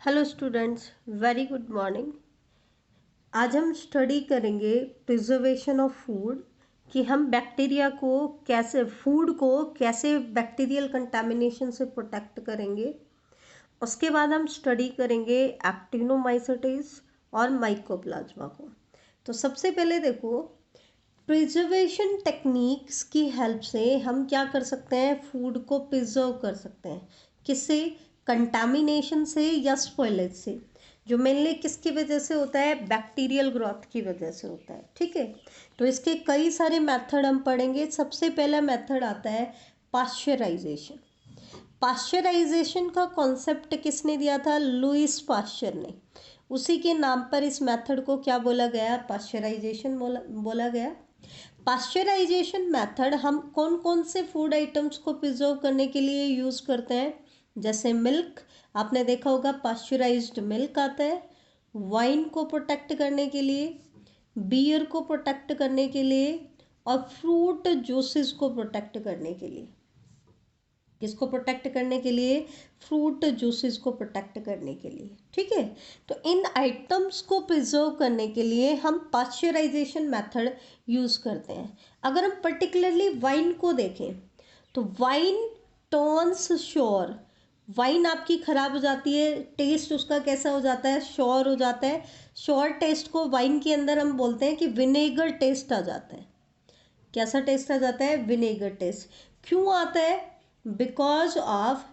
Hello students, very good morning. आज हम study करेंगे प्रिजर्वेशन ऑफ फूड कि हम बैक्टीरिया को कैसे फूड को कैसे बैक्टीरियल कंटामिनेशन से प्रोटेक्ट करेंगे। उसके बाद हम स्टडी करेंगे एक्टिनोमाइसीट्स और माइकोप्लाज्मा को। तो सबसे पहले देखो, प्रिजर्वेशन टेक्निक्स की हेल्प से हम क्या कर सकते हैं, फूड को प्रिजर्व कर सकते हैं। किससे? कंटामिनेशन से या स्पॉइलेज से, जो मेनली किसकी वजह से होता है, बैक्टीरियल ग्रोथ की वजह से होता है। ठीक है, तो इसके कई सारे मेथड हम पढ़ेंगे। सबसे पहला मेथड आता है पाश्चराइजेशन। पाश्चराइजेशन का कॉन्सेप्ट किसने दिया था? लुईस पाश्चर ने। उसी के नाम पर इस मेथड को क्या बोला गया? पाश्चराइजेशन बोला गया। पाश्चराइजेशन मेथड हम कौन कौन से फूड आइटम्स को प्रिजर्व करने के लिए यूज करते हैं? जैसे मिल्क, आपने देखा होगा पाश्चराइज्ड मिल्क आता है। वाइन को प्रोटेक्ट करने के लिए, बियर को प्रोटेक्ट करने के लिए, और फ्रूट जूसेस को प्रोटेक्ट करने के लिए। किसको प्रोटेक्ट करने के लिए? फ्रूट जूसेस को प्रोटेक्ट करने के लिए। ठीक है, तो इन आइटम्स को प्रिजर्व करने के लिए हम पाश्चराइजेशन मेथड यूज करते हैं। अगर हम पर्टिकुलरली वाइन को देखें तो वाइन टर्न्स श्योर, वाइन आपकी खराब हो जाती है, टेस्ट उसका कैसा हो जाता है? श्योर हो जाता है। श्योर टेस्ट को वाइन के अंदर हम बोलते हैं कि विनेगर टेस्ट आ जाता है। कैसा टेस्ट आ जाता है? Vinegar test. क्यों आता है? Because of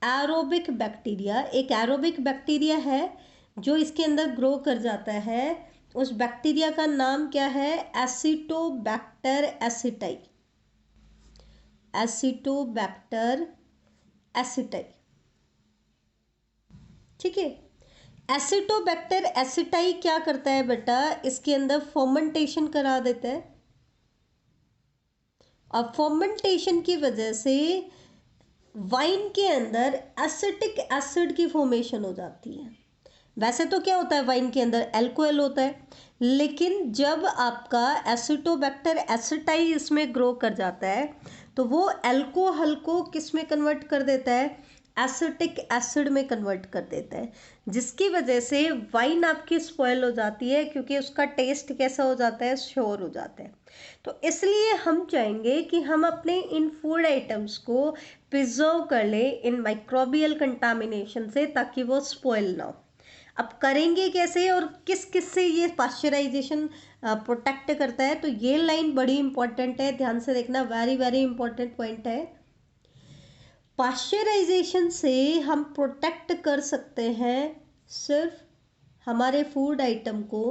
aerobic bacteria. एक एरोबिक बैक्टीरिया है जो इसके अंदर ग्रो कर जाता है। उस बैक्टीरिया का नाम क्या है? Acetobacter aceti. Acetobacter aceti. ठीक है, एसिटोबैक्टर एसिटाई क्या करता है बेटा? इसके अंदर फर्मेंटेशन करा देता है, और फर्मेंटेशन की वजह से वाइन के अंदर एसिटिक एसिड की फॉर्मेशन हो जाती है। वैसे तो क्या होता है वाइन के अंदर? एल्कोहल होता है, लेकिन जब आपका एसिटोबैक्टर एसिटाई इसमें ग्रो कर जाता है तो वो एल्कोहल को किस में कन्वर्ट कर देता है? एसिटिक एसिड में कन्वर्ट कर देता है, जिसकी वजह से वाइन आपकी स्पॉयल हो जाती है, क्योंकि उसका टेस्ट कैसा हो जाता है? श्योर हो जाता है। तो इसलिए हम चाहेंगे कि हम अपने इन फूड आइटम्स को प्रिजर्व कर लें इन माइक्रोबियल कंटामिनेशन से, ताकि वो स्पॉयल ना हो। अब करेंगे कैसे और किस किस से ये पाश्चराइजेशन प्रोटेक्ट करता है? तो ये लाइन बड़ी इंपॉर्टेंट है, ध्यान से देखना, वेरी वेरी इंपॉर्टेंट पॉइंट है। पाश्चराइजेशन से हम प्रोटेक्ट कर सकते हैं सिर्फ हमारे फूड आइटम को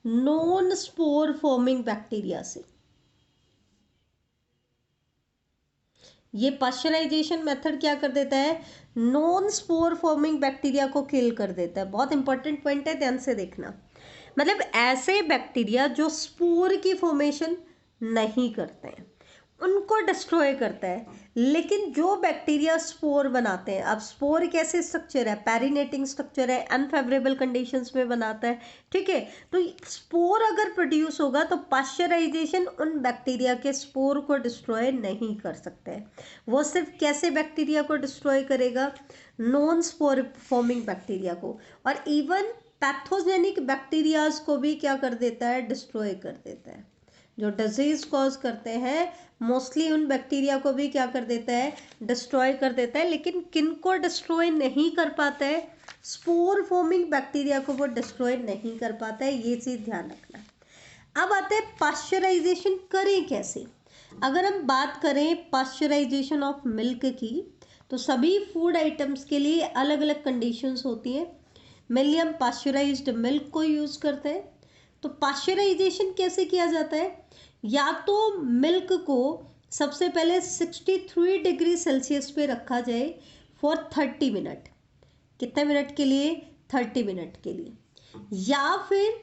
नॉन स्पोर फॉर्मिंग बैक्टीरिया से। ये पाश्चराइजेशन मेथड क्या कर देता है? नॉन स्पोर फॉर्मिंग बैक्टीरिया को किल कर देता है। बहुत इंपॉर्टेंट पॉइंट है, ध्यान से देखना। मतलब ऐसे बैक्टीरिया जो स्पोर की फॉर्मेशन नहीं करते हैं उनको डिस्ट्रॉय करता है। लेकिन जो बैक्टीरिया स्पोर बनाते हैं, अब स्पोर कैसे स्ट्रक्चर है? पैरिनेटिंग स्ट्रक्चर है, अनफेवरेबल कंडीशंस में बनाता है। ठीक है, तो स्पोर अगर प्रोड्यूस होगा तो पाश्चराइजेशन उन बैक्टीरिया के स्पोर को डिस्ट्रॉय नहीं कर सकता है। वो सिर्फ कैसे बैक्टीरिया को डिस्ट्रॉय करेगा? नॉन स्पोर फॉर्मिंग बैक्टीरिया को। और इवन पैथोजेनिक बैक्टीरियाज को भी क्या कर देता है? डिस्ट्रॉय कर देता है। जो डिजीज कॉज करते हैं मोस्टली उन बैक्टीरिया को भी क्या कर देता है? डिस्ट्रॉय कर देता है। लेकिन किन को डिस्ट्रॉय नहीं कर पाता है? स्पोर फॉर्मिंग बैक्टीरिया को वो डिस्ट्रॉय नहीं कर पाता है, ये चीज ध्यान रखना। अब आते हैं पाश्चराइजेशन करें कैसे। अगर हम बात करें पाश्चराइजेशन ऑफ मिल्क की, तो सभी फूड आइटम्स के लिए अलग अलग कंडीशंस होती हैं। मेनली हम पाश्चराइज्ड मिल्क को यूज करते हैं। तो पाश्चराइजेशन कैसे किया जाता है? या तो मिल्क को सबसे पहले 63 डिग्री सेल्सियस पे रखा जाए फॉर 30 मिनट। कितने मिनट के लिए? 30 मिनट के लिए। या फिर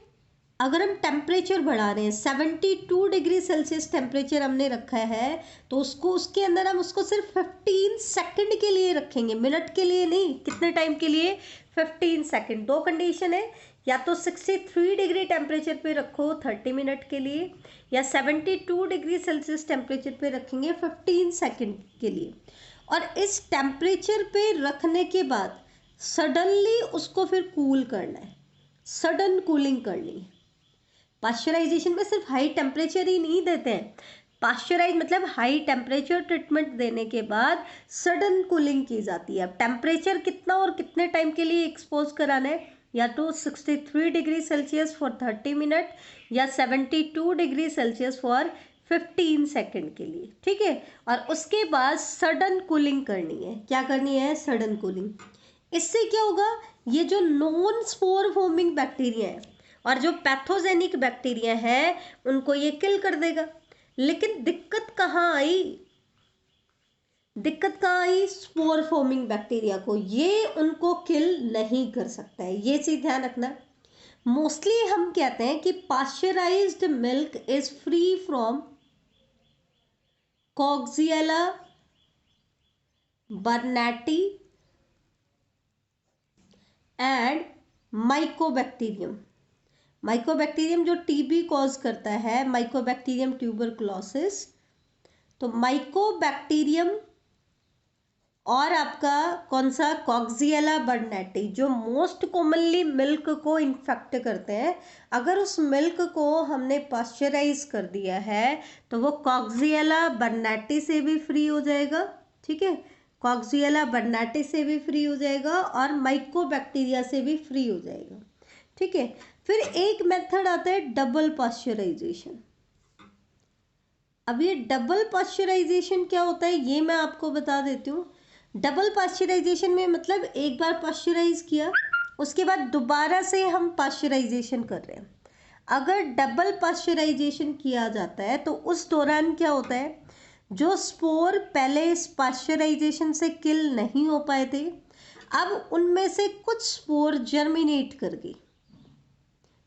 अगर हम टेम्परेचर बढ़ा रहे हैं, 72 डिग्री सेल्सियस टेम्परेचर हमने रखा है, तो उसको उसके अंदर हम उसको सिर्फ 15 सेकंड के लिए रखेंगे, मिनट के लिए नहीं। कितने टाइम के लिए? 15 सेकंड। दो कंडीशन है, या तो 63 डिग्री टेम्परेचर पे रखो 30 मिनट के लिए, या 72 डिग्री सेल्सियस टेम्परेचर पे रखेंगे 15 सेकंड के लिए। और इस टेम्परेचर पे रखने के बाद सडनली उसको फिर कूल करना है, सडन कूलिंग करनी है। पाश्चराइजेशन में सिर्फ हाई टेम्परेचर ही नहीं देते हैं, पाश्चराइज मतलब हाई टेम्परेचर ट्रीटमेंट देने के बाद सडन कूलिंग की जाती है। अब टेम्परेचर कितना और कितने टाइम के लिए एक्सपोज कराना है, या तो 63 डिग्री सेल्सियस फॉर 30 मिनट या 72 डिग्री सेल्सियस फॉर 15 सेकेंड के लिए, ठीक है। और उसके बाद सडन कूलिंग करनी है। क्या करनी है? Sudden cooling. इससे क्या होगा, ये जो नॉन स्पोर फॉर्मिंग बैक्टीरिया है और जो पैथोजेनिक बैक्टीरिया है उनको ये किल कर देगा। लेकिन दिक्कत कहाँ आई? दिक्कत कहाँ आई? स्पोर फॉर्मिंग बैक्टीरिया को ये उनको किल नहीं कर सकता है, ये चीज ध्यान रखना। मोस्टली हम कहते हैं कि pasteurised milk is free from coxiella burnetii and mycobacterium. Mycobacterium जो टीबी कॉज करता है, माइकोबैक्टीरियम ट्यूबरकुलोसिस। तो माइकोबैक्टीरियम और आपका कौन सा? कॉक्सियला बर्नैटी, जो मोस्ट कॉमनली मिल्क को इन्फेक्ट करते हैं। अगर उस मिल्क को हमने पाश्चराइज कर दिया है तो वो कॉक्सियला बर्नैटी से भी फ्री हो जाएगा, ठीक है। कॉक्सियला बर्नैटी से भी फ्री हो जाएगा और माइकोबैक्टीरिया से भी फ्री हो जाएगा, ठीक है। फिर एक मेथड आता है डबल पाश्चराइजेशन। अब ये डबल पाश्चराइजेशन क्या होता है ये मैं आपको बता देती हूँ। डबल पाश्चराइजेशन में मतलब एक बार पाश्चराइज किया, उसके बाद दोबारा से हम पाश्चराइजेशन कर रहे हैं। अगर डबल पाश्चराइजेशन किया जाता है तो उस दौरान क्या होता है, जो स्पोर पहले इस पाश्चराइजेशन से किल नहीं हो पाए थे, अब उनमें से कुछ स्पोर जर्मिनेट कर गए।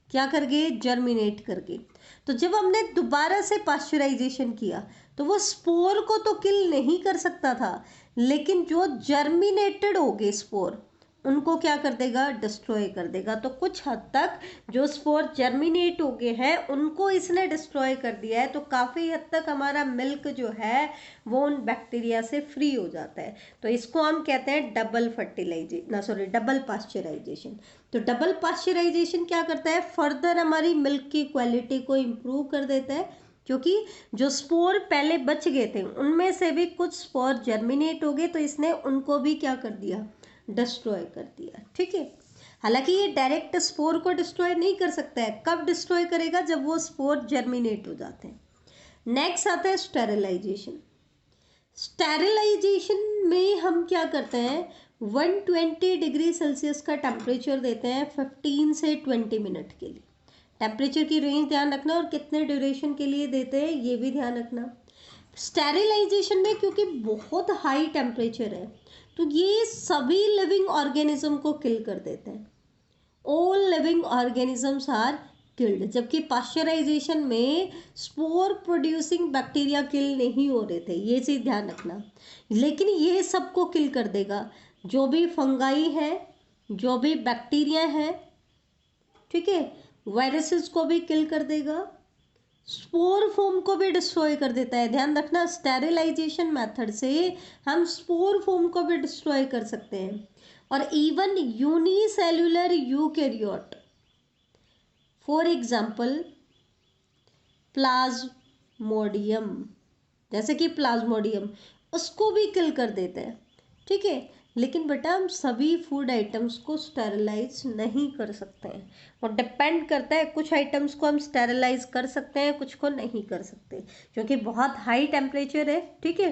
क्या कर गए? जर्मिनेट कर गए। तो जब हमने दोबारा से पाश्चराइजेशन किया तो वो स्पोर को तो किल नहीं कर सकता था, लेकिन जो जर्मिनेटेड हो गए स्पोर उनको क्या कर देगा? डिस्ट्रॉय कर देगा। तो कुछ हद तक जो स्पोर जर्मिनेट हो गए हैं उनको इसने डिस्ट्रॉय कर दिया है, तो काफ़ी हद तक हमारा मिल्क जो है वो उन बैक्टीरिया से फ्री हो जाता है। तो इसको हम कहते हैं डबल पाश्चराइजेशन। तो डबल पाश्चराइजेशन क्या करता है? फर्दर हमारी मिल्क की क्वालिटी को इम्प्रूव कर देता है, क्योंकि जो स्पोर पहले बच गए थे उनमें से भी कुछ स्पोर जर्मिनेट हो गए, तो इसने उनको भी क्या कर दिया? डिस्ट्रॉय कर दिया, ठीक है। हालांकि ये डायरेक्ट स्पोर को डिस्ट्रॉय नहीं कर सकता है। कब डिस्ट्रॉय करेगा? जब वो स्पोर जर्मिनेट हो जाते हैं। नेक्स्ट आता है स्टेरिलाइजेशन। स्टेरिलाइजेशन में हम क्या करते हैं, 120 डिग्री सेल्सियस का टेम्परेचर देते हैं 15 से 20 मिनट के लिए। टेम्परेचर की रेंज ध्यान रखना और कितने ड्यूरेशन के लिए देते हैं ये भी ध्यान रखना। स्टेरिलाइजेशन में क्योंकि बहुत हाई टेम्परेचर है तो ये सभी लिविंग ऑर्गेनिज्म को किल कर देते हैं। All living organisms are killed. जबकि पाश्चराइजेशन में स्पोर प्रोड्यूसिंग बैक्टीरिया किल नहीं हो रहे थे, ये चीज़ ध्यान रखना। लेकिन ये सबको किल कर देगा, जो भी फंगाई है, जो भी बैक्टीरिया है, ठीक है। वायरसेस को भी किल कर देगा, स्पोर फोम को भी डिस्ट्रॉय कर देता है। ध्यान रखना, स्टेरिलाइजेशन मेथड से हम स्पोर फोम को भी डिस्ट्रॉय कर सकते हैं। और even unicellular eukaryote, for example Plasmodium, जैसे कि प्लाज्मोडियम, उसको भी किल कर देते हैं, ठीक है। लेकिन बेटा हम सभी फूड आइटम्स को स्टेरिलाइज नहीं कर सकते हैं, और डिपेंड करता है, कुछ आइटम्स को हम स्टेरिलाइज कर सकते हैं, कुछ को नहीं कर सकते, क्योंकि बहुत हाई टेम्परेचर है, ठीक है।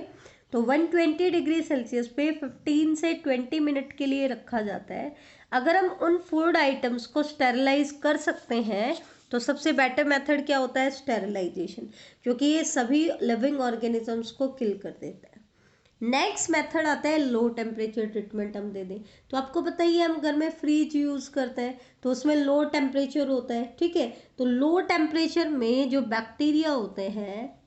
तो 120 डिग्री सेल्सियस पे 15 से 20 मिनट के लिए रखा जाता है। अगर हम उन फूड आइटम्स को स्टेरिलाइज कर सकते हैं तो सबसे बेटर मेथड क्या होता है? स्टेरिलाइजेशन, क्योंकि ये सभी लिविंग ऑर्गेनिजम्स को किल कर देता है। नेक्स्ट मेथड आता है लो टेम्परेचर ट्रीटमेंट हम दे दें। तो आपको पता ही है, हम घर में फ्रिज यूज़ करते हैं तो उसमें लो टेम्परेचर होता है, ठीक है। तो लो टेम्परेचर में जो बैक्टीरिया होते हैं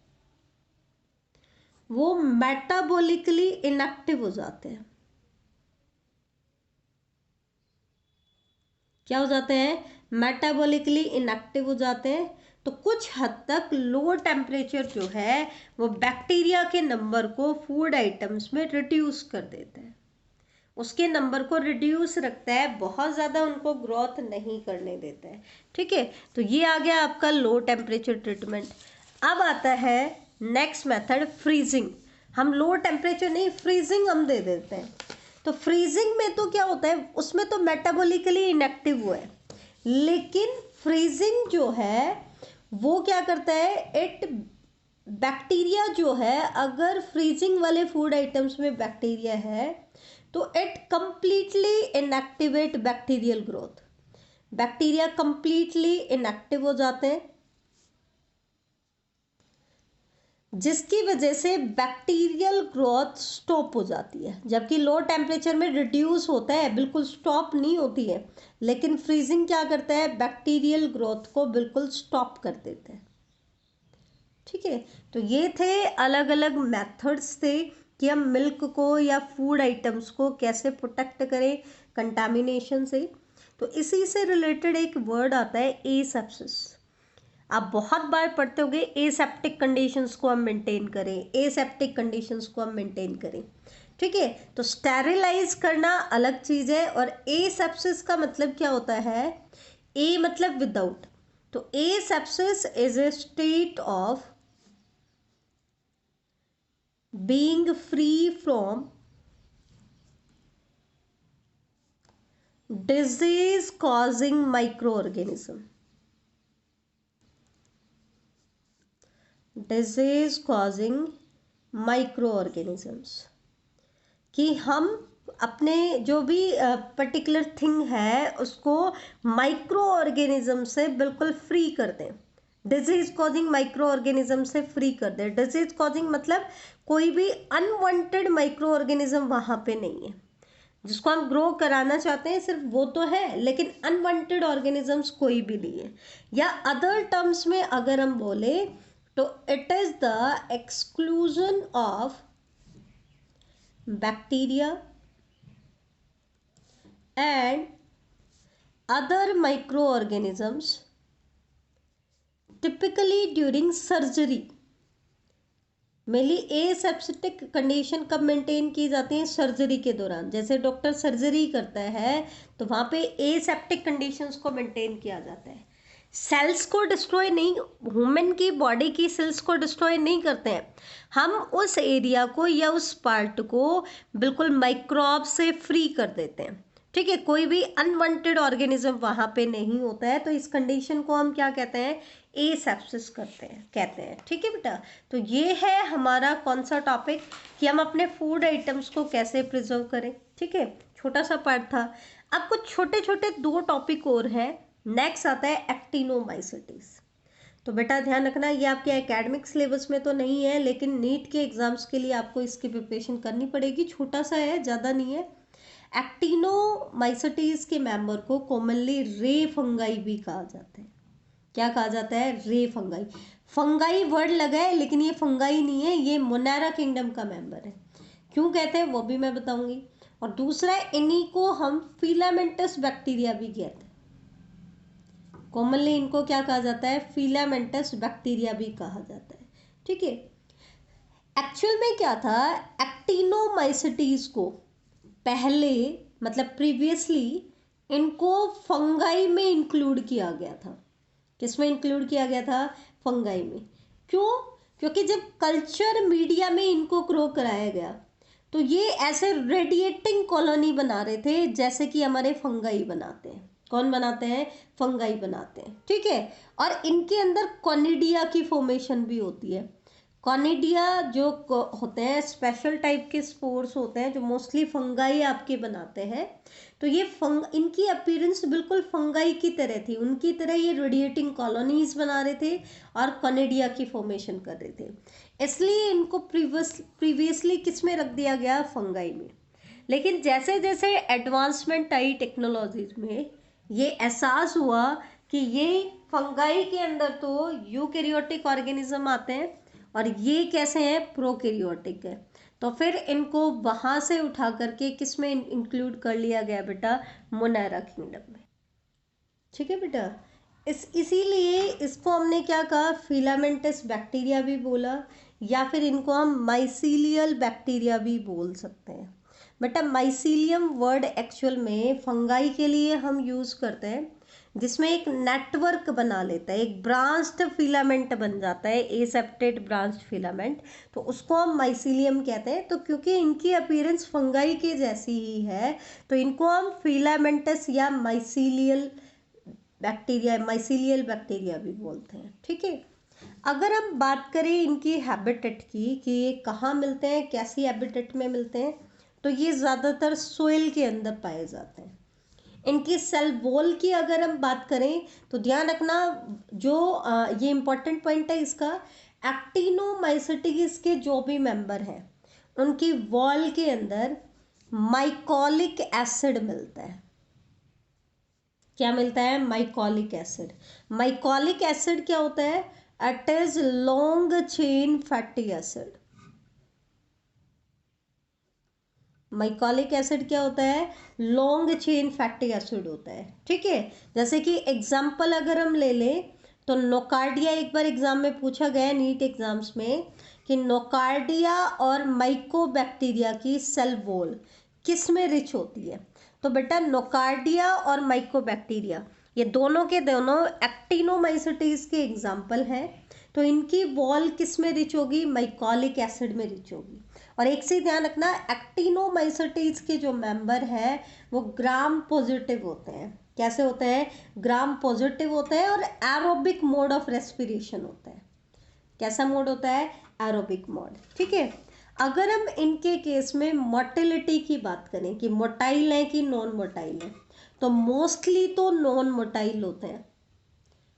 वो मेटाबॉलिकली इनएक्टिव हो जाते हैं। क्या हो जाते हैं? मेटाबॉलिकली इनएक्टिव हो जाते हैं। तो कुछ हद तक लो टेम्परेचर जो है वो बैक्टीरिया के नंबर को फूड आइटम्स में रिड्यूस कर देते हैं। उसके नंबर को रिड्यूस रखता है, बहुत ज़्यादा उनको ग्रोथ नहीं करने देता है। ठीक है, तो ये आ गया आपका लो टेम्परेचर ट्रीटमेंट। अब आता है नेक्स्ट मेथड, फ्रीजिंग। हम लो टेम्परेचर नहीं, फ्रीजिंग हम दे देते हैं। तो फ्रीजिंग में तो क्या होता है, उसमें तो मेटाबॉलिकली इनएक्टिव हुआ है, लेकिन फ्रीजिंग जो है वो क्या करता है, इट बैक्टीरिया जो है, अगर फ्रीजिंग वाले फूड आइटम्स में बैक्टीरिया है तो it completely inactivate bacterial growth. Bacteria completely inactive हो जाते हैं, जिसकी वजह से बैक्टीरियल ग्रोथ स्टॉप हो जाती है। जबकि लो टेम्परेचर में रिड्यूस होता है, बिल्कुल स्टॉप नहीं होती है, लेकिन फ्रीजिंग क्या करता है, बैक्टीरियल ग्रोथ को बिल्कुल स्टॉप कर देता है। ठीक है, तो ये थे अलग अलग मेथड्स थे कि हम मिल्क को या फूड आइटम्स को कैसे प्रोटेक्ट करें कंटामिनेशन से। तो इसी से रिलेटेड एक वर्ड आता है एसेप्सिस। आप बहुत बार पढ़ते होंगे, एसेप्टिक कंडीशंस को हम मेंटेन करें, एसेप्टिक कंडीशंस को हम मेंटेन करें। ठीक है, तो स्टेरिलाइज करना अलग चीज़ है, और एसेप्सिस का मतलब क्या होता है, ए मतलब विदाउट। तो asepsis is a state of being free from disease causing microorganism, disease causing microorganisms, कि हम अपने जो भी पर्टिकुलर थिंग है उसको माइक्रो ऑर्गेनिज्म से बिल्कुल फ्री कर दें, डिजीज कॉजिंग माइक्रो ऑर्गेनिज्म से फ्री कर दें। डिजीज कॉजिंग मतलब कोई भी अनवांटेड माइक्रो ऑर्गेनिज्म वहाँ पे नहीं है, जिसको हम ग्रो कराना चाहते हैं सिर्फ वो तो है, लेकिन अनवांटेड ऑर्गेनिजम्स कोई भी नहीं है। या अदर टर्म्स में अगर हम बोले तो it is the exclusion of bacteria and other micro organisms typically during surgery. Mainly aseptic condition कब मेंटेन की जाती है, सर्जरी के दौरान। जैसे डॉक्टर सर्जरी करता है तो वहाँ पे एसेप्टिक कंडीशंस को मेंटेन किया जाता है। सेल्स को डिस्ट्रॉय नहीं, ह्यूमन की बॉडी की सेल्स को डिस्ट्रॉय नहीं करते हैं हम, उस एरिया को या उस पार्ट को बिल्कुल माइक्रोब से फ्री कर देते हैं। ठीक है, कोई भी अनवांटेड ऑर्गेनिज्म वहाँ पे नहीं होता है, तो इस कंडीशन को हम क्या कहते हैं, एसेप्सिस कहते हैं। ठीक है बेटा, तो ये है हमारा कौन सा टॉपिक कि हम अपने फूड आइटम्स को कैसे प्रिजर्व करें। ठीक है, छोटा सा पार्ट था। अब कुछ छोटे छोटे दो टॉपिक और हैं। नेक्स्ट आता है एक्टिनोमाइसिटीज। तो बेटा ध्यान रखना, ये आपके एकेडमिक सिलेबस में तो नहीं है, लेकिन नीट के एग्जाम्स के लिए आपको इसकी प्रिपरेशन करनी पड़ेगी। छोटा सा है, ज़्यादा नहीं है। एक्टिनोमाइसिटीज के मेंबर को कॉमनली रे फंगाई भी कहा जाता है। क्या कहा जाता है, रे फंगाई। फंगाई वर्ड लगा है, लेकिन ये फंगाई नहीं है, ये मोनेरा किंगडम का मेंबर है। क्यों कहते हैं वो भी मैं बताऊंगी। और दूसरा, इन्हीं को हम फिलामेंटस बैक्टीरिया भी कहते हैं। कॉमनली इनको क्या कहा जाता है, फिलामेंटस बैक्टीरिया भी कहा जाता है। ठीक है, एक्चुअल में क्या था, एक्टिनोमाइसिटीज को पहले मतलब प्रीवियसली इनको फंगाई में इंक्लूड किया गया था। किसमें इंक्लूड किया गया था, फंगाई में। क्यों, क्योंकि जब कल्चर मीडिया में इनको ग्रो कराया गया तो ये ऐसे रेडिएटिंग कॉलोनी बना रहे थे, जैसे कि हमारे फंगाई बनाते हैं। कौन बनाते हैं, फंगाई बनाते हैं। ठीक है, और इनके अंदर कॉनिडिया की फॉर्मेशन भी होती है। कॉनिडिया जो होते हैं स्पेशल टाइप के स्पोर्स होते हैं, जो मोस्टली फंगाई आपके बनाते हैं। तो ये इनकी अपीयरेंस बिल्कुल फंगाई की तरह थी, उनकी तरह ये रेडिएटिंग कॉलोनीज बना रहे थे और कॉनिडिया की फॉर्मेशन कर रहे थे। इसलिए इनको प्रीवियसली किस में रख दिया गया, फंगाई में। लेकिन जैसे जैसे एडवांसमेंट आई टेक्नोलॉजीज में, ये एहसास हुआ कि ये फंगाई के अंदर तो यूकैरियोटिक ऑर्गेनिज्म आते हैं और ये कैसे हैं, प्रोकैरियोटिक है। तो फिर इनको वहाँ से उठा करके किस में इंक्लूड कर लिया गया बेटा, मोनेरा किंगडम में। ठीक है बेटा, इसीलिए इसको हमने क्या कहा, फिलामेंटस बैक्टीरिया भी बोला, या फिर इनको हम माइसीलियल बैक्टीरिया भी बोल सकते हैं। बेटा माइसीलियम वर्ड एक्चुअल में फंगाई के लिए हम यूज़ करते हैं जिसमें एक नेटवर्क बना लेता है, एक ब्रांच्ड फिलामेंट बन जाता है, एसेप्टेड ब्रांच्ड फिलामेंट, तो उसको हम माइसीलियम कहते हैं। तो क्योंकि इनकी अपीयरेंस फंगाई के जैसी ही है तो इनको हम फिलामेंटस या माइसीलियल बैक्टीरिया भी बोलते हैं। ठीक है, अगर हम बात करें इनकी हैबिटेट की कि ये कहाँ मिलते हैं, कैसी हैबिटेट में मिलते हैं, तो ये ज़्यादातर सोइल के अंदर पाए जाते हैं। इनकी सेल वॉल की अगर हम बात करें तो ध्यान रखना, जो ये इंपॉर्टेंट पॉइंट है इसका, एक्टिनोमाइसेटिस के जो भी मेंबर हैं उनकी वॉल के अंदर माइकोलिक एसिड मिलता है। क्या मिलता है? Mycolic acid. माइकोलिक एसिड क्या होता है? It is long chain fatty acid. Mycolic acid क्या होता है? लॉन्ग चेन फैटी एसिड होता है। ठीक है, जैसे कि एग्जांपल अगर हम ले लें तो नोकार्डिया एक बार एग्जाम में पूछा गया नीट एग्जाम्स में कि नोकार्डिया और माइकोबैक्टीरिया की सेल वॉल किस में रिच होती है। तो बेटा नोकार्डिया और माइकोबैक्टीरिया ये दोनों के दोनों एक्टिनोमाइसेटिस के एग्जाम्पल हैं। तो इनकी वॉल किस में रिच होगी? माइकोलिक एसिड में रिच होगी। और एक चीज ध्यान रखना, एक्टिनोमाइसेटिस के जो मेंबर हैं वो ग्राम पॉजिटिव होते हैं। कैसे होते हैं? ग्राम पॉजिटिव होते हैं और एरोबिक मोड ऑफ रेस्पिरेशन होता है। कैसा मोड होता है? Aerobic mode. ठीक है, अगर हम इनके केस में मोटिलिटी की बात करें कि मोटाइल है कि नॉन मोटाइल है, तो मोस्टली तो नॉन मोटाइल होते हैं।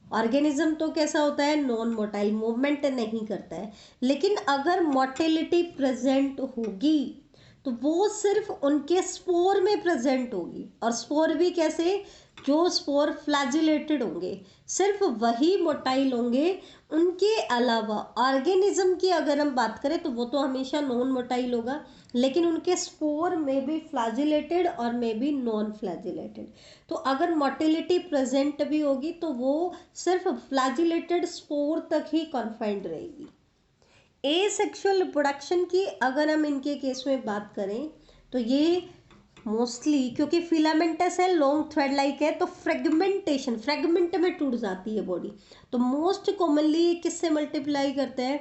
ऑर्गेनिज्म तो कैसा होता है? नॉन मोटाइल, मूवमेंट नहीं करता है। लेकिन अगर मोटिलिटी प्रेजेंट होगी तो वो सिर्फ उनके स्पोर में प्रेजेंट होगी। और स्पोर भी कैसे? जो स्पोर फ्लैजिलेटेड होंगे सिर्फ वही मोटाइल होंगे। उनके अलावा ऑर्गेनिज्म की अगर हम बात करें तो वो तो हमेशा नॉन मोटाइल होगा, लेकिन उनके स्पोर में भी फ्लैजिलेटेड और में भी नॉन फ्लैजिलेटेड। तो अगर मोटिलिटी प्रेजेंट भी होगी तो वो सिर्फ फ्लैजिलेटेड स्पोर तक ही कॉन्फाइंड रहेगी। एसेक्सुअल रिप्रोडक्शन की अगर हम इनके केस में बात करें तो ये मोस्टली, क्योंकि फिलामेंटस है, लॉन्ग थ्रेड लाइक है, तो फ्रेगमेंट में टूट जाती है बॉडी। तो मोस्ट कॉमनली किससे मल्टीप्लाई करते हैं?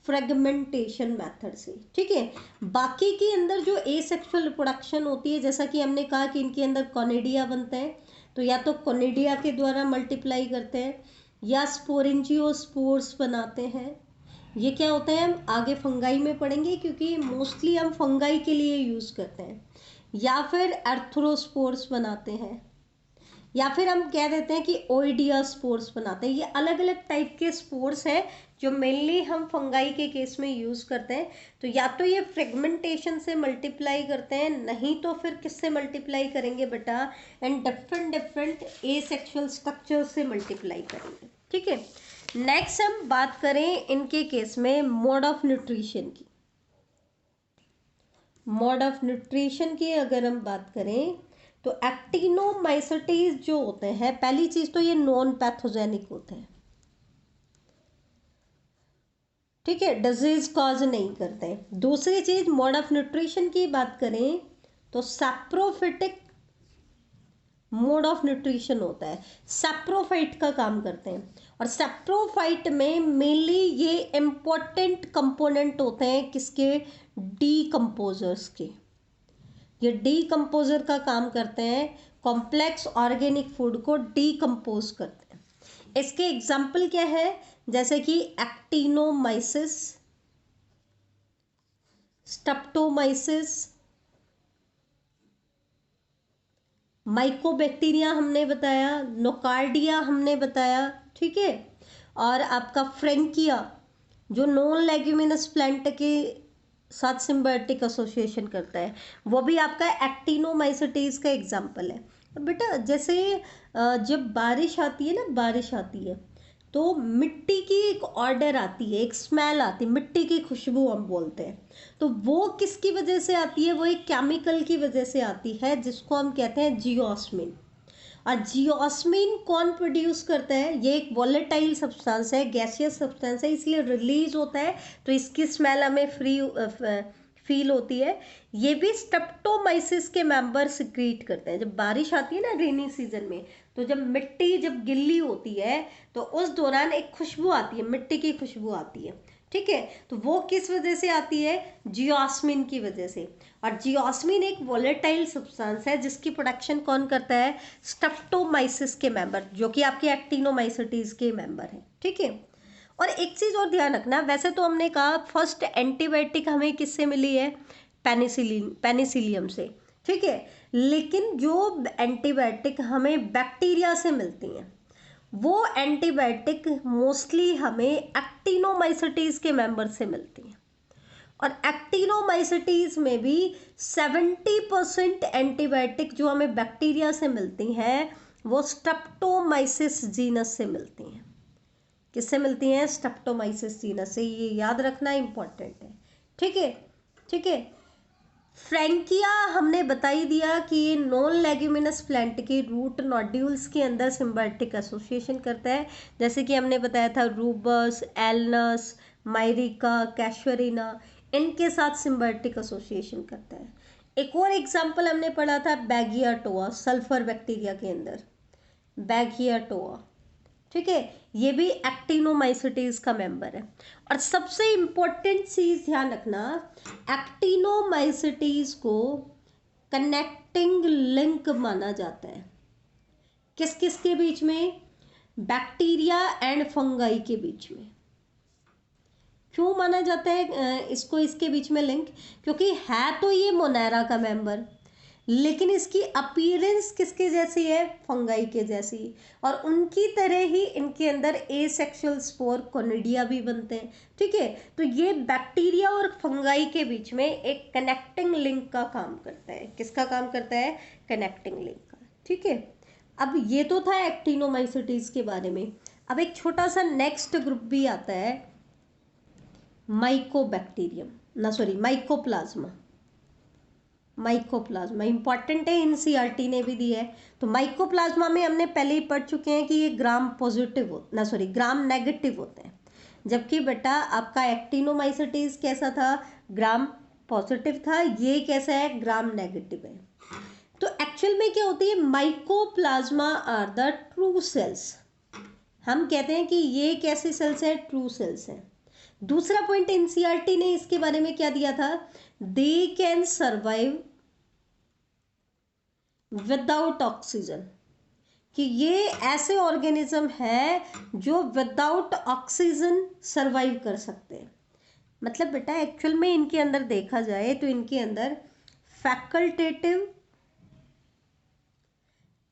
फ्रेगमेंटेशन मेथड से। ठीक है, बाकी के अंदर जो एसेक्सुअल रिप्रोडक्शन होती है, जैसा कि हमने कहा कि इनके अंदर कोनिडिया बनते हैं, तो या तो कोनिडिया के द्वारा मल्टीप्लाई करते हैं या स्पोरेंजियोस्पोर्स बनाते हैं। ये क्या होता है हम आगे फंगाई में पढ़ेंगे, क्योंकि मोस्टली हम फंगाई के लिए यूज़ करते हैं। या फिर एर्थ्रोस्पोर्स बनाते हैं, या फिर हम कह देते हैं कि ओइडिया स्पोर्स बनाते हैं। ये अलग अलग टाइप के स्पोर्स हैं जो मेनली हम फंगाई के केस में यूज़ करते हैं। तो या तो ये फ्रेगमेंटेशन से मल्टीप्लाई करते हैं, नहीं तो फिर किससे मल्टीप्लाई करेंगे बेटा? एंड डिफरेंट एसेक्सुअल स्ट्रक्चर से मल्टीप्लाई करेंगे। ठीक है, नेक्स्ट हम बात करें इनके केस में मोड ऑफ न्यूट्रिशन की। मोड ऑफ न्यूट्रिशन की अगर हम बात करें तो एक्टिनोमाइसेटिस जो होते हैं, पहली चीज तो ये नॉन पैथोजेनिक होते हैं। ठीक है, डिजीज कॉज नहीं करते हैं। दूसरी चीज, मोड ऑफ न्यूट्रिशन की बात करें तो सैप्रोफिटिक मोड ऑफ न्यूट्रिशन होता है, सैप्रोफाइट का काम करते हैं। और सैप्रोफाइट में मेनली ये इंपॉर्टेंट कंपोनेंट होते हैं किसके? डीकम्पोजर्स के। ये डीकम्पोजर का काम करते हैं, कॉम्प्लेक्स ऑर्गेनिक फूड को डीकम्पोज करते हैं। इसके एग्जाम्पल क्या है? जैसे कि एक्टिनोमाइसिस, स्ट्रेप्टोमाइसिस, माइकोबैक्टीरिया हमने बताया, नोकार्डिया हमने बताया। ठीक है, और आपका फ्रेंकिया जो नॉन लेग्यूमिनस प्लांट के साथ सिम्बायोटिक एसोसिएशन करता है, वो भी आपका एक्टिनोमाइसेटिस का एग्जाम्पल है। और बेटा जैसे जब बारिश आती है ना, बारिश आती है तो मिट्टी की एक ऑर्डर आती है, एक स्मेल आती है, मिट्टी की खुशबू हम बोलते हैं। तो वो किसकी वजह से आती है? वो एक केमिकल की वजह से आती है जिसको हम कहते हैं जियोस्मिन। और जियोस्मिन कौन प्रोड्यूस करता है? ये एक वॉलेटाइल सब्सटेंस है, गैसियस सब्सटेंस है, इसलिए रिलीज होता है। तो इसकी स्मेल हमें फील होती है, ये भी स्ट्रेप्टोमाइसिस के मेंबर सिक्रीट करते हैं। जब बारिश आती है ना रेनी सीजन में, तो जब मिट्टी जब गिल्ली होती है तो उस दौरान एक खुशबू आती है, मिट्टी की खुशबू आती है, ठीक है। तो वो किस वजह से आती है? जियोस्मिन की वजह से। और जियोस्मिन एक वोलेटाइल सब्सटेंस है जिसकी प्रोडक्शन कौन करता है? स्ट्रेप्टोमाइसिस के मेंबर, जो कि आपके एक्टिनोमाइसिटीज के मेंबर हैं, ठीक है। और एक चीज और ध्यान रखना, वैसे तो हमने कहा फर्स्ट एंटीबायोटिक हमें किससे मिली है? पेनिसिलियम से, ठीक है। लेकिन जो एंटीबायोटिक हमें बैक्टीरिया से मिलती हैं, वो एंटीबायोटिक मोस्टली हमें एक्टिनोमाइसिटीज के मेंबर से मिलती हैं। और एक्टिनोमाइसिटीज में भी 70% एंटीबायोटिक जो हमें बैक्टीरिया से मिलती हैं वो स्ट्रेप्टोमाइसिस जीनस से मिलती हैं। किससे मिलती हैं? स्ट्रेप्टोमाइसिस जीनस से। ये याद रखना इंपॉर्टेंट है, ठीक है, ठीक है। फ्रैंकिया हमने बता ही दिया कि ये नॉन लेग्यूमिनस प्लांट के रूट नोड्यूल्स के अंदर सिम्बायोटिक एसोसिएशन करता है, जैसे कि हमने बताया था रूबस, एलनस, मायरिका, कैशवरिना, इनके साथ सिम्बायोटिक एसोसिएशन करता है। एक और एग्जाम्पल हमने पढ़ा था बैगियाटोआ, सल्फर बैक्टीरिया के अंदर बैगियाटोआ, ठीक है। ये भी एक्टिनोमाइसिटीज का मेंबर है। और सबसे इंपॉर्टेंट चीज ध्यान रखना, एक्टिनोमाइसिटीज को कनेक्टिंग लिंक माना जाता है। किस किस के बीच में? बैक्टीरिया एंड फंगाई के बीच में। क्यों माना जाता है इसको इसके बीच में लिंक? क्योंकि है तो ये मोनेरा का मेंबर, लेकिन इसकी अपीयरेंस किसके जैसी है? फंगाई के जैसी। और उनकी तरह ही इनके अंदर एसेक्सुअल स्पोर कोनिडिया भी बनते हैं, ठीक है। तो ये बैक्टीरिया और फंगाई के बीच में एक कनेक्टिंग लिंक का काम करता है। किसका काम करता है? कनेक्टिंग लिंक का, ठीक है। अब ये तो था एक्टिनोमाइसिटीज के बारे में। अब एक छोटा सा नेक्स्ट ग्रुप भी आता है, माइकोबैक्टीरियम, ना सॉरी माइकोप्लाज्मा। माइकोप्लाज्मा इंपॉर्टेंट है, एनसीईआरटी ने भी दिया है। तो माइकोप्लाज्मा में हमने पहले ही पढ़ चुके हैं कि ये ग्राम पॉजिटिव हो ना सॉरी ग्राम नेगेटिव होते हैं, जबकि बेटा आपका एक्टिनोमाइसिटीज कैसा था? ग्राम पॉजिटिव था। ये कैसा है? ग्राम नेगेटिव है। तो एक्चुअल में क्या होती है? Mycoplasma are the true cells. हम कहते हैं कि ये कैसे सेल्स हैं? ट्रू सेल्स हैं। दूसरा पॉइंट एनसीईआरटी ने इसके बारे में क्या दिया था? They can survive without oxygen, कि ये ऐसे ऑर्गेनिज्म है जो विदाउट ऑक्सीजन सर्वाइव कर सकते हैं। मतलब बेटा एक्चुअल में इनके अंदर देखा जाए तो इनके अंदर फैकल्टेटिव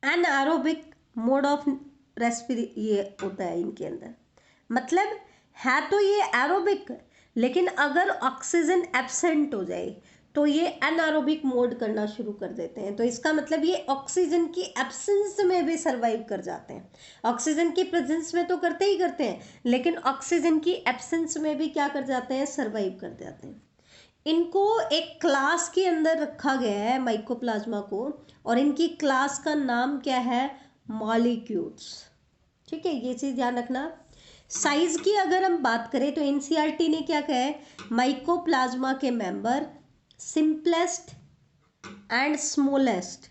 एनारोबिक मोड ऑफ ये होता है इनके अंदर। मतलब है तो ये एरोबिक, लेकिन अगर ऑक्सीजन एब्सेंट हो जाए तो ये एनारोबिक मोड करना शुरू कर देते हैं। तो इसका मतलब ये ऑक्सीजन की एब्सेंस में भी सर्वाइव कर जाते हैं। ऑक्सीजन की प्रेजेंस में तो करते ही करते हैं, लेकिन ऑक्सीजन की एब्सेंस में भी क्या कर जाते हैं? सर्वाइव कर जाते हैं। इनको एक क्लास के अंदर रखा गया है माइकोप्लाज्मा को, और इनकी क्लास का नाम क्या है? मॉलिक्यूल्स, ठीक है। ये चीज ध्यान रखना। साइज की अगर हम बात करें तो एनसीईआरटी ने क्या कहा है? माइकोप्लाज्मा के member simplest and smallest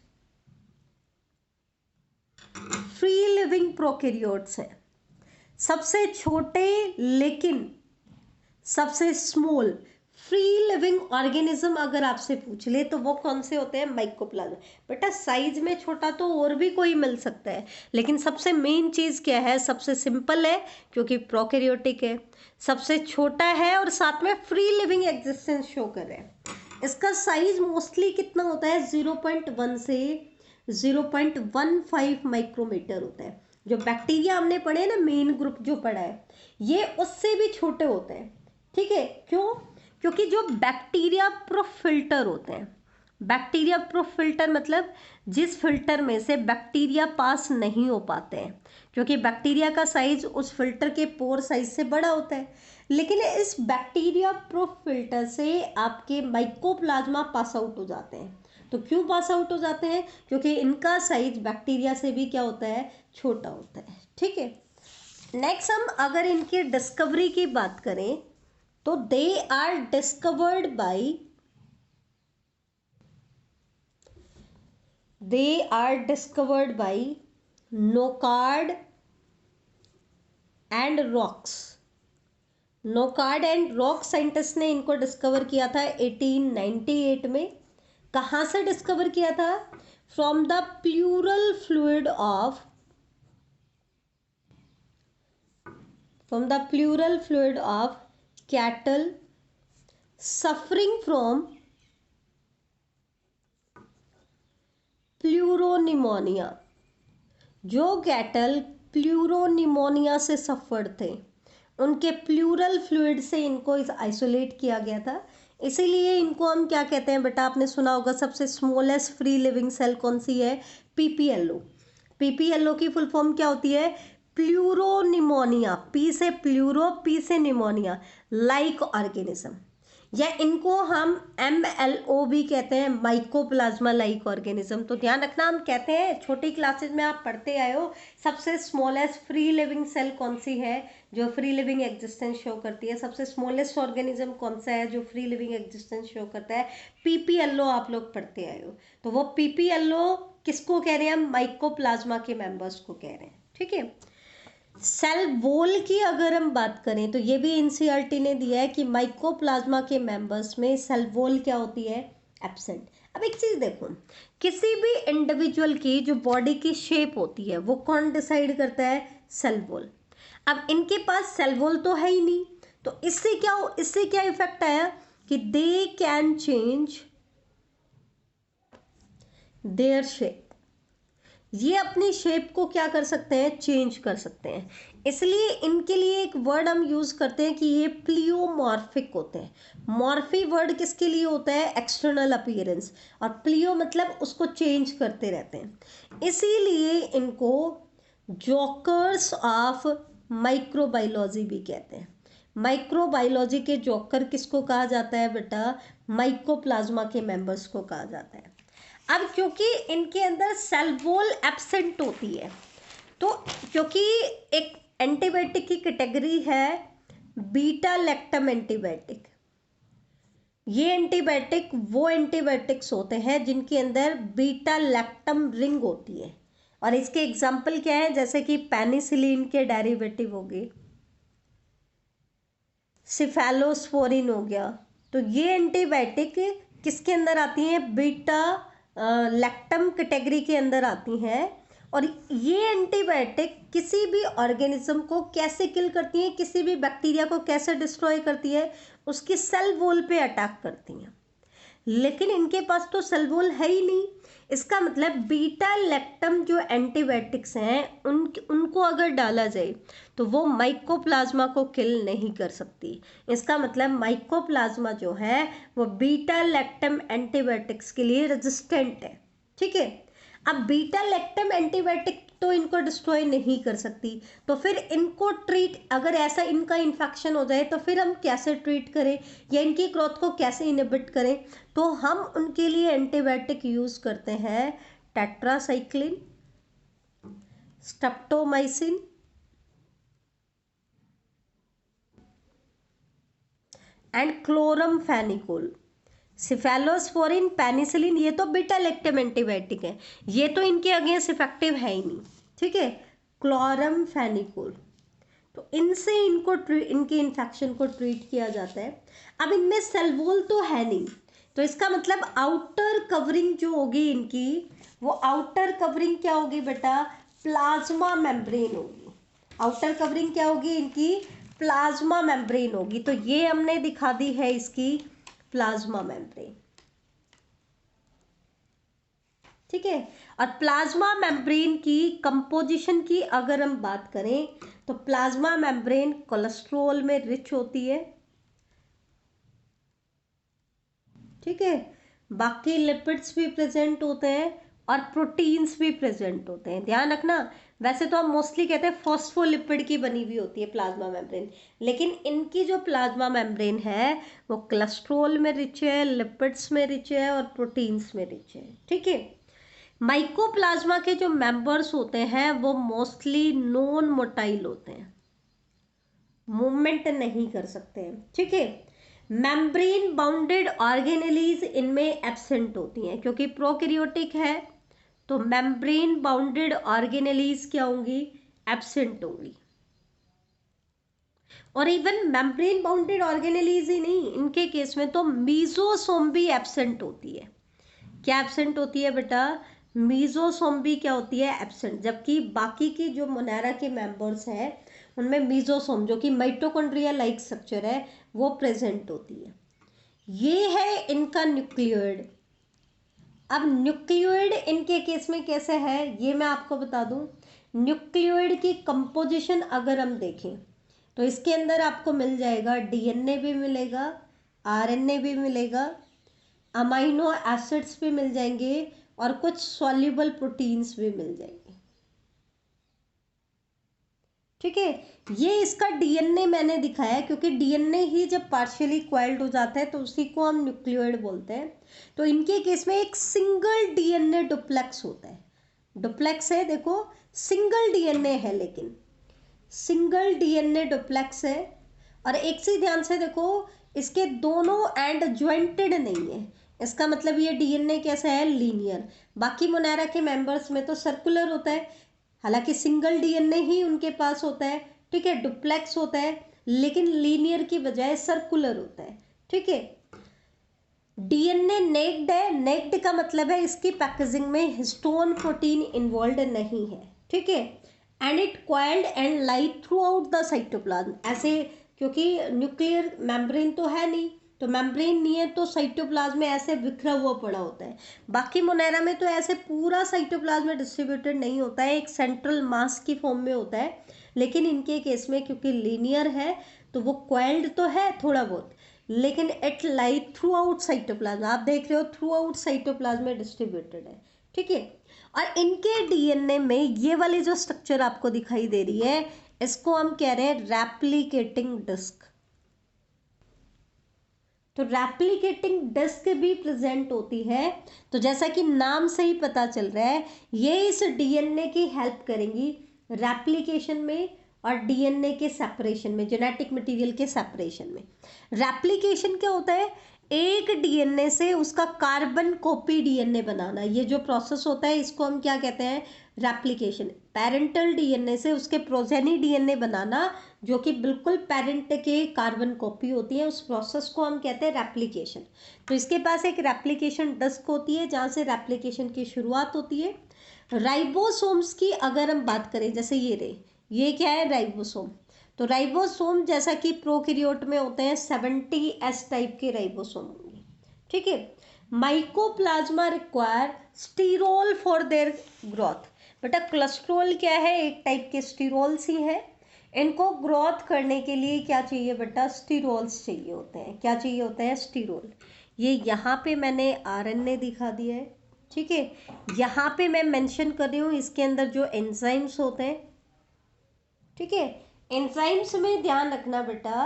free living prokaryotes हैं। सबसे छोटे लेकिन सबसे स्मॉल फ्री लिविंग ऑर्गेनिज्म अगर आपसे पूछ ले तो वो कौन से होते हैं? माइकोप्लाज्मा। बेटा साइज में छोटा तो और भी कोई मिल सकता है, लेकिन सबसे मेन चीज क्या है? सबसे सिंपल है क्योंकि प्रोकैरियोटिक है, सबसे छोटा है और साथ में फ्री लिविंग एग्जिस्टेंस शो कर रहा है। इसका साइज मोस्टली कितना होता है? 0.1 से 0.15 माइक्रोमीटर होता है। जो बैक्टीरिया हमने पढ़े ना, मेन ग्रुप जो पढ़ा है, ये उससे भी छोटे होते हैं, ठीक है। क्यों? क्योंकि जो बैक्टीरिया प्रूफ फिल्टर होते हैं, बैक्टीरिया प्रूफ फिल्टर मतलब जिस फिल्टर में से बैक्टीरिया पास नहीं हो पाते हैं, क्योंकि बैक्टीरिया का साइज उस फिल्टर के पोर साइज से बड़ा होता है। लेकिन इस बैक्टीरिया प्रूफ फिल्टर से आपके माइकोप्लाज्मा पास आउट हो जाते हैं। तो क्यों पास आउट हो जाते हैं? क्योंकि इनका साइज बैक्टीरिया से भी क्या होता है? छोटा होता है, ठीक है। नेक्स्ट हम अगर इनकी डिस्कवरी की बात करें तो they are discovered by they are discovered by Nocard and Roux. Nocard and Roux scientist ने इनको डिस्कवर किया था 1898 में। कहाँ से डिस्कवर किया था? From the pleural fluid of cattle suffering from pleuropneumonia. जो कैटल प्लूरोनिमोनिया से सफर थे, उनके प्लूरल फ्लूइड से इनको आइसोलेट किया गया था। इसीलिए इनको हम क्या कहते हैं बेटा? आपने सुना होगा सबसे स्मॉलेस्ट फ्री लिविंग सेल कौन सी है? पीपीएलओ। पीपीएलओ की फुल फॉर्म क्या होती है? प्लूरोनिमोनिया। पी से प्लूरो, पी से निमोनिया, लाइक ऑर्गेनिज्म। या इनको हम MLO भी कहते हैं, माइकोप्लाज्मा लाइक ऑर्गेनिज्म। तो ध्यान रखना, हम कहते हैं छोटी क्लासेस में आप पढ़ते आए हो सबसे स्मॉलेस्ट फ्री लिविंग सेल कौन सी है जो फ्री लिविंग एग्जिस्टेंस शो करती है। सबसे स्मॉलेस्ट ऑर्गेनिज्म कौन सा है जो फ्री लिविंग एग्जिस्टेंस शो करता है? पीपीएलओ आप लोग पढ़ते आए हो। तो वो पीपीएलओ किसको कह रहे हैं? हम माइकोप्लाज्मा के मेंबर्स को कह रहे हैं। ठीक है। सेल वॉल की अगर हम बात करें तो ये भी एनसीईआरटी ने दिया है कि माइकोप्लाज्मा के मेंबर्स में सेल वॉल क्या होती है? एब्सेंट। अब एक चीज देखो, किसी भी इंडिविजुअल की जो बॉडी की शेप होती है वो कौन डिसाइड करता है? Cell wall. अब इनके पास सेल वॉल तो है ही नहीं, तो इससे क्या इफेक्ट आया कि they can change their shape. ये अपनी शेप को क्या कर सकते हैं? चेंज कर सकते हैं। इसलिए इनके लिए एक वर्ड हम यूज करते हैं कि ये प्लियोमॉर्फिक होते हैं। मॉर्फी वर्ड किसके लिए होता है? External appearance. और प्लियो मतलब उसको चेंज करते रहते हैं। इसीलिए इनको जॉकर्स ऑफ माइक्रोबायोलॉजी भी कहते हैं। माइक्रोबायोलॉजी के जॉकर किसको कहा जाता है बेटा? माइकोप्लाज्मा के मेंबर्स को कहा जाता है। अब क्योंकि इनके अंदर सेल वॉल एब्सेंट होती है, तो क्योंकि एक एंटीबायोटिक की कैटेगरी है बीटा लैक्टम एंटीबायोटिक। ये एंटीबायोटिक वो एंटीबायोटिक्स होते हैं जिनके अंदर बीटा लैक्टम रिंग होती है। और इसके एग्जाम्पल क्या है? जैसे कि पेनिसिलिन के डेरिवेटिव हो गए, सिफेलोस्पोरिन हो गया। तो ये एंटीबायोटिक किसके अंदर आती हैं? बीटा लैक्टम कैटेगरी के अंदर आती हैं। और ये एंटीबायोटिक किसी भी ऑर्गेनिज्म को कैसे किल करती हैं? किसी भी बैक्टीरिया को कैसे डिस्ट्रॉय करती है? उसकी सेल वॉल पे अटैक करती हैं। लेकिन इनके पास तो सेल वॉल है ही नहीं। इसका मतलब बीटा लैक्टम जो एंटीबायोटिक्स हैं उनको अगर डाला जाए तो वो माइकोप्लाज्मा को किल नहीं कर सकती। इसका मतलब माइकोप्लाज्मा जो है वो बीटा लैक्टम एंटीबायोटिक्स के लिए रेजिस्टेंट है। ठीक है। अब बीटा लैक्टम एंटीबायोटिक तो इनको डिस्ट्रॉय नहीं कर सकती, तो फिर इनको ट्रीट, अगर ऐसा इनका इन्फेक्शन हो जाए तो फिर हम कैसे ट्रीट करें या इनकी ग्रोथ को कैसे इनहिबिट करें? तो हम उनके लिए एंटीबायोटिक यूज करते हैं tetracycline, streptomycin and chloramphenicol. Cephalosporin, penicillin ये तो बीटा लैक्टम एंटीबायोटिक है, ये तो इनके अगेंस्ट इफेक्टिव है ही नहीं। ठीक है। क्लोरमफेनिकोल, तो इनसे इनके इन्फेक्शन को ट्रीट किया जाता है। अब इनमें सेल वॉल तो है नहीं, तो इसका मतलब आउटर कवरिंग जो होगी इनकी, वो आउटर कवरिंग क्या होगी बेटा? प्लाज्मा मेम्ब्रेन होगी। आउटर कवरिंग क्या होगी इनकी? प्लाज्मा मेम्ब्रेन होगी। तो ये हमने दिखा दी है इसकी प्लाज्मा मेम्ब्रेन। ठीक है। और प्लाज्मा मेम्ब्रेन की कंपोजिशन की अगर हम बात करें तो प्लाज्मा मेम्ब्रेन कोलेस्ट्रॉल में रिच होती है। ठीक है। बाकी लिपिड्स भी प्रेजेंट होते हैं और प्रोटीन्स भी प्रेजेंट होते हैं। ध्यान रखना, वैसे तो हम मोस्टली कहते हैं फॉस्फोलिपिड की बनी हुई होती है प्लाज्मा मेम्ब्रेन, लेकिन इनकी जो प्लाज्मा मेम्ब्रेन है वो कोलेस्ट्रॉल में रिच है, लिपिड्स में रिच है और प्रोटीन्स में रिच है। ठीक है। माइकोप्लाज्मा के जो मेंबर्स होते हैं वो मोस्टली नॉन मोटाइल होते हैं, मूवमेंट नहीं कर सकते हैं। ठीक है। मेम्ब्रेन बाउंडेड ऑर्गेनेलीज इनमें एब्सेंट होती हैं क्योंकि प्रोकैरियोटिक है, तो मेम्ब्रेन बाउंडेड ऑर्गेनेलीज क्या होंगी, एब्सेंट होंगी। और इवन मेम्ब्रेन बाउंडेड ऑर्गेनेलीज ही नहीं, इनके केस में तो मीजोसोम भी एब्सेंट होती है। क्या एब्सेंट होती है बेटा, मीजोसोम भी क्या होती है, एब्सेंट। जबकि बाकी की जो मोनेरा के मेंबर्स हैं उनमें मीजोसोम जो कि माइटोकॉन्ड्रिया लाइक स्ट्रक्चर है वो प्रेजेंट होती है। ये है इनका न्यूक्लियोइड। अब न्यूक्लियोइड इनके केस में कैसे है ये मैं आपको बता दूं। न्यूक्लियोइड की कंपोजिशन अगर हम देखें तो इसके अंदर आपको मिल जाएगा डीएनए भी मिलेगा, आरएनए भी मिलेगा, अमाइनो एसिड्स भी मिल जाएंगे और कुछ सॉल्युबल प्रोटीन्स भी मिल जाएंगे। ठीक है, ये इसका डीएनए मैंने दिखाया है क्योंकि डीएनए ही जब पार्शियली क्वाइल्ड हो जाता है तो उसी को हम न्यूक्लियोइड बोलते हैं। तो इनके केस में एक सिंगल डीएनए डुप्लेक्स होता है। डुप्लेक्स है, देखो सिंगल डीएनए है, लेकिन सिंगल डीएनए डुप्लेक्स है। और एक चीज ध्यान से देखो, इसके दोनों एंड ज्वाइंटेड नहीं है। इसका मतलब ये डीएनए कैसा है, लीनियर। बाकी मोनेरा के मेंबर्स में तो सर्कुलर होता है, हालांकि सिंगल डीएनए ही उनके पास होता है। ठीक है, डुप्लेक्स होता है, लेकिन लीनियर की बजाय सर्कुलर होता है। ठीक है, डीएनए नेक्ड है। नेक्ड का मतलब है इसकी पैकेजिंग में हिस्टोन प्रोटीन इन्वॉल्व नहीं है। ठीक है, and it coiled and light through out the cytoplasm. ऐसे क्योंकि न्यूक्लियर मेम्ब्रेन तो है नहीं, तो मेम्ब्रेन नहीं है तो साइटोप्लाज्म में ऐसे बिखरा हुआ पड़ा होता है। बाकी मोनेरा में तो ऐसे पूरा साइटोप्लाज्म में डिस्ट्रीब्यूटेड नहीं होता है, एक सेंट्रल मास की फॉर्म में होता है। लेकिन इनके केस में क्योंकि लीनियर है तो वो क्वाइल्ड तो है थोड़ा बहुत, लेकिन it light through out cytoplasm, आप देख रहे हो थ्रू आउट साइटोप्लाज्म में डिस्ट्रीब्यूटेड है। ठीक है, और इनके डीएनए में ये वाली जो स्ट्रक्चर आपको दिखाई दे रही है इसको हम कह रहे हैं रेप्लिकेटिंग डिस्क। तो रेप्लिकेटिंग डिस्क भी प्रेजेंट होती है। तो जैसा कि नाम से ही पता चल रहा है ये इस डीएनए की हेल्प करेंगी रेप्लिकेशन में और डीएनए के सेपरेशन में, जेनेटिक मटेरियल के सेपरेशन में। रेप्लिकेशन क्या होता है, एक डीएनए से उसका कार्बन कॉपी डीएनए बनाना। ये जो प्रोसेस होता है इसको हम क्या कहते हैं, रेप्लिकेशन। पेरेंटल डीएनए से उसके प्रोजेनी डीएनए बनाना जो कि बिल्कुल पेरेंट के कार्बन कॉपी होती है, उस प्रोसेस को हम कहते हैं रेप्लिकेशन। तो इसके पास एक रेप्लिकेशन डिस्क होती है जहाँ से रेप्लिकेशन की शुरुआत होती है। राइबोसोम्स की अगर हम बात करें, जैसे ये क्या है, राइबोसोम। तो राइबोसोम जैसा कि प्रोकैरियोट में होते हैं 70S टाइप के राइबोसोम होंगे। ठीक है, mycoplasma require sterol for their growth. बेटा कोलेस्ट्रॉल क्या है, एक टाइप के स्टीरोल्स ही है। इनको ग्रोथ करने के लिए क्या चाहिए बेटा, स्टीरोल्स चाहिए होते हैं। क्या चाहिए होता है, स्टीरोल। ये यहाँ पे मैंने आरएनए दिखा दिया है। ठीक है, यहाँ पे मैं मेंशन कर रही हूँ इसके अंदर जो एंजाइम्स होते हैं। ठीक है, एंजाइम्स में ध्यान रखना बेटा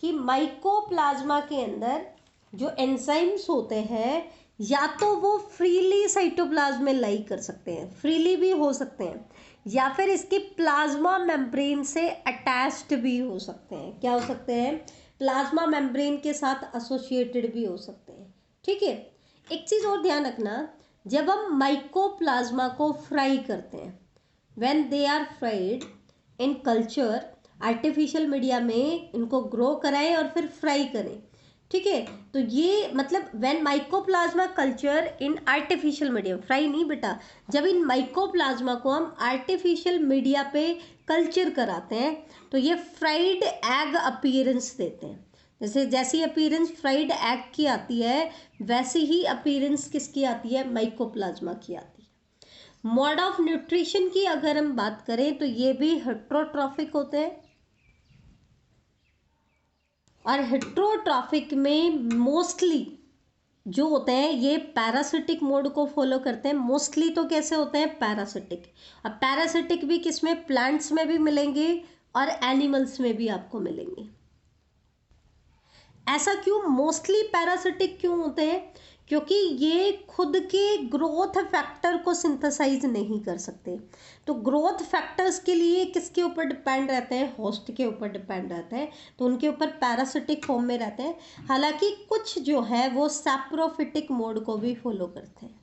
कि माइकोप्लाज्मा के अंदर जो एंजाइम्स होते हैं या तो वो फ्रीली साइटोप्लाज्म में लाई कर सकते हैं, फ्रीली भी हो सकते हैं, या फिर इसकी प्लाज्मा मेम्ब्रेन से अटैच्ड भी हो सकते हैं। क्या हो सकते हैं, प्लाज्मा मेम्ब्रेन के साथ एसोसिएटेड भी हो सकते हैं। ठीक है, एक चीज़ और ध्यान रखना, जब हम माइकोप्लाज्मा को फ्राई करते हैं, when they are fried in culture, artificial media में इनको ग्रो कराएं और फिर फ्राई करें। ठीक है, तो ये मतलब when mycoplasma culture in artificial medium, fry नहीं बेटा, जब इन माइकोप्लाज्मा को हम आर्टिफिशियल मीडिया पे कल्चर कराते हैं तो ये फ्राइड एग अपीयरेंस देते हैं। जैसे जैसी अपीयरेंस फ्राइड एग की आती है वैसी ही अपीयरेंस किसकी आती है, माइकोप्लाज्मा की आती है। मोड ऑफ न्यूट्रिशन की अगर हम बात करें तो ये भी हेट्रोट्रॉफिक होते हैं, और हेट्रोट्रॉफिक में मोस्टली जो होते हैं ये पैरासिटिक मोड को फॉलो करते हैं। मोस्टली तो कैसे होते हैं, पैरासिटिक। अब पैरासिटिक भी किसमें, प्लांट्स में भी मिलेंगे और एनिमल्स में भी आपको मिलेंगे। ऐसा क्यों, मोस्टली पैरासिटिक क्यों होते हैं, क्योंकि ये खुद के ग्रोथ फैक्टर को सिंथेसाइज नहीं कर सकते। तो ग्रोथ फैक्टर्स के लिए किसके ऊपर डिपेंड रहते हैं, होस्ट के ऊपर डिपेंड रहते हैं, तो उनके ऊपर पैरासिटिक फॉर्म में रहते हैं। हालांकि कुछ जो है वो सैप्रोफिटिक मोड को भी फॉलो करते हैं,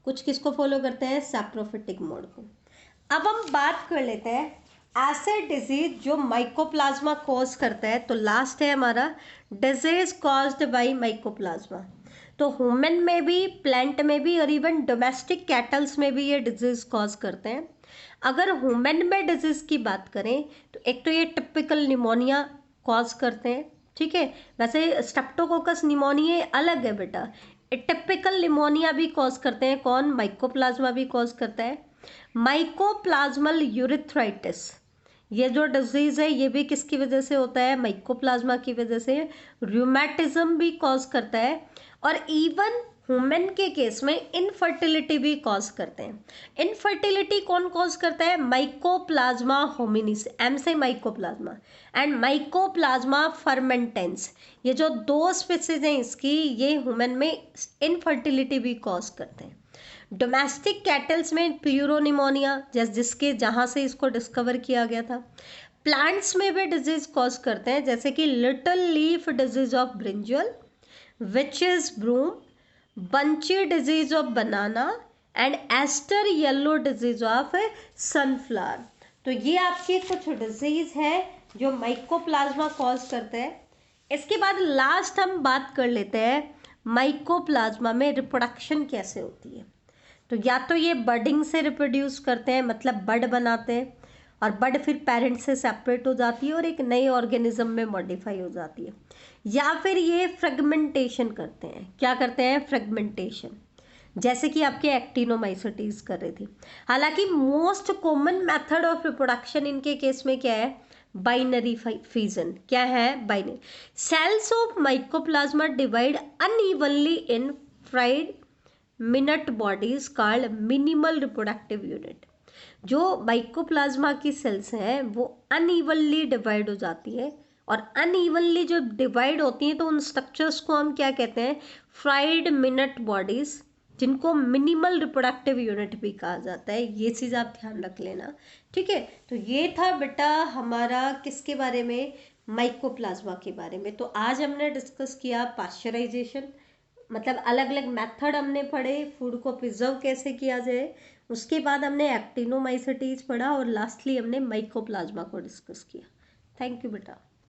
कुछ किसको फॉलो करते हैं, सैप्रोफिटिक मोड को। अब हम बात कर लेते हैं ऐसे डिजीज जो माइकोप्लाज्मा कॉज करता है। तो लास्ट है हमारा डिजीज कॉज्ड बाय माइकोप्लाज्मा। तो ह्यूमन में भी, प्लांट में भी, और इवन डोमेस्टिक कैटल्स में भी ये डिजीज कॉज करते हैं। अगर ह्यूमन में डिजीज की बात करें तो एक तो ये टिपिकल निमोनिया कॉज करते हैं, ठीक है। वैसे स्ट्रेप्टोकोकस निमोनिया अलग है बेटा, टिपिकल निमोनिया भी कॉज करते हैं। कौन, माइकोप्लाज्मा भी कॉज करता है। माइकोप्लाज्मल यूरिथ्राइटिस, ये जो डिजीज है ये भी किसकी वजह से होता है, माइकोप्लाज्मा की वजह से। रूमेटिज्म भी कॉज करता है, और इवन ह्यूमन के केस में इनफर्टिलिटी भी कॉज करते हैं। इनफर्टिलिटी कौन कॉज करता है, माइकोप्लाज्मा होमिनिस, एम से माइकोप्लाज्मा, एंड माइकोप्लाज्मा फर्मेंटेंस, ये जो दो स्पीसीज हैं इसकी, ये ह्यूमन में इनफर्टिलिटी भी कॉज करते हैं। डोमेस्टिक कैटल्स में प्यूरोनिमोनिया, जिसके जहाँ से इसको डिस्कवर किया गया था। प्लांट्स में भी डिजीज कॉज करते हैं, जैसे कि little leaf disease of brinjal, witches broom, bunchy disease of banana, and aster yellow disease of sunflower. तो ये आपकी कुछ डिजीज है जो माइकोप्लाज्मा कॉज करते हैं। इसके बाद लास्ट हम बात कर लेते हैं माइकोप्लाज्मा में रिप्रोडक्शन कैसे होती है। तो या तो ये बडिंग से रिप्रोड्यूस करते हैं, मतलब बड बनाते हैं, और बड फिर पेरेंट से सेपरेट हो जाती है और एक नए ऑर्गेनिज्म में मॉडिफाई हो जाती है, या फिर ये फ्रेगमेंटेशन करते हैं। क्या करते हैं, फ्रेगमेंटेशन, जैसे कि आपके एक्टिनोमाइसीटीज कर रही थी। हालांकि most common method of reproduction इनके केस में क्या है, बाइनरी फिजन। क्या है, binary. Cells of mycoplasma divide unevenly in fried minute bodies called minimal reproductive unit. जो माइकोप्लाज्मा की सेल्स हैं वो अनइवनली डिवाइड हो जाती है, और अनइवनली जो डिवाइड होती हैं तो उन स्ट्रक्चर्स को हम क्या कहते हैं, फ्राइड मिनट बॉडीज, जिनको मिनिमल रिप्रोडक्टिव यूनिट भी कहा जाता है। ये चीज़ आप ध्यान रख लेना, ठीक है। तो ये था बेटा हमारा किसके बारे में, माइकोप्लाज्मा के बारे में। तो आज हमने डिस्कस किया पाश्चराइजेशन, मतलब अलग अलग मेथड हमने पढ़े, फूड को प्रिजर्व कैसे किया जाए। उसके बाद हमने एक्टिनोमाइसीटीज पढ़ा, और लास्टली हमने माइकोप्लाज्मा को डिस्कस किया। थैंक यू बेटा।